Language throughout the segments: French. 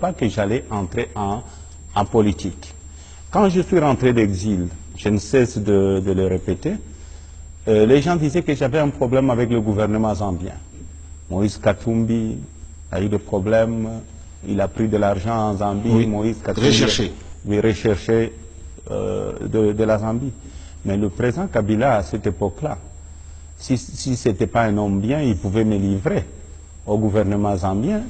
Pas que j'allais entrer en politique. Quand je suis rentré d'exil, je ne cesse de le répéter, les gens disaient que j'avais un problème avec le gouvernement zambien. Moïse Katumbi a eu des problèmes, il a pris de l'argent en Zambie, oui. Moïse Katumbi recherché de la Zambie. Mais le président Kabila, à cette époque-là, si ce n'était pas un homme bien, il pouvait me livrer au gouvernement zambien.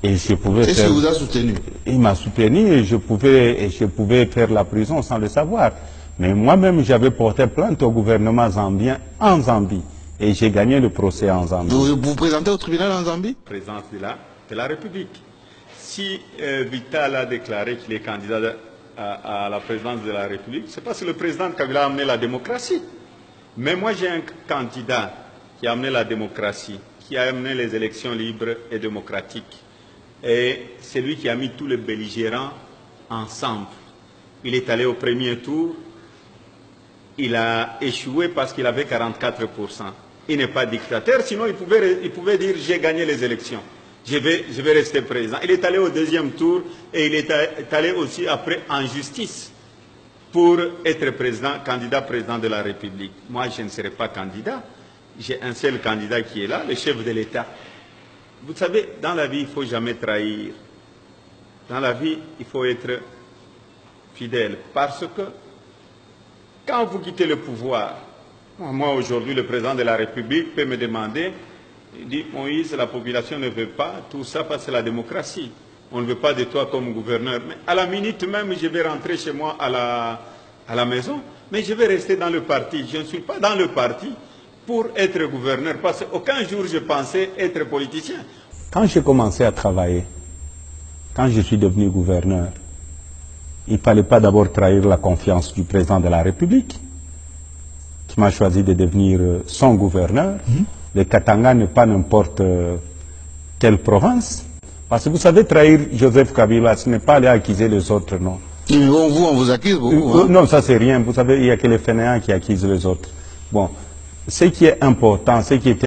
Et je pouvais Est-ce qu'il vous a soutenu? Il m'a soutenu et je pouvais faire la prison sans le savoir. Mais moi-même, j'avais porté plainte au gouvernement zambien en Zambie. Et j'ai gagné le procès en Zambie. Vous vous présentez au tribunal en Zambie? Présidence de la République. Si Vital a déclaré qu'il est candidat à la présidence de la République, c'est parce que le président Kabila a amené la démocratie. Mais moi, j'ai un candidat qui a amené la démocratie, qui a amené les élections libres et démocratiques. Et c'est lui qui a mis tous les belligérants ensemble. Il est allé au premier tour, il a échoué parce qu'il avait 44%. Il n'est pas dictateur, sinon il pouvait dire j'ai gagné les élections, je vais rester président. Il est allé au deuxième tour et il est allé aussi après en justice pour être candidat président de la République. Moi je ne serai pas candidat, j'ai un seul candidat qui est là, le chef de l'État. Vous savez, dans la vie, il ne faut jamais trahir. Dans la vie, il faut être fidèle. Parce que quand vous quittez le pouvoir, moi aujourd'hui, le président de la République peut me demander, il dit, Moïse, la population ne veut pas tout ça parce que c'est la démocratie. On ne veut pas de toi comme gouverneur. Mais à la minute même, je vais rentrer chez moi à la maison, mais je vais rester dans le parti. Je ne suis pas dans le parti pour être gouverneur, parce qu'aucun jour je pensais être politicien. Quand j'ai commencé à travailler, quand je suis devenu gouverneur, il ne fallait pas d'abord trahir la confiance du président de la République, qui m'a choisi de devenir son gouverneur. Le Katanga n'est pas n'importe quelle province. Parce que vous savez, trahir Joseph Kabila, ce n'est pas aller accuser les autres, non. Mais on vous accuse beaucoup. Hein? Non, ça c'est rien. Vous savez, il n'y a que les fainéants qui accusent les autres. Bon. Ce qui est important, ce qui était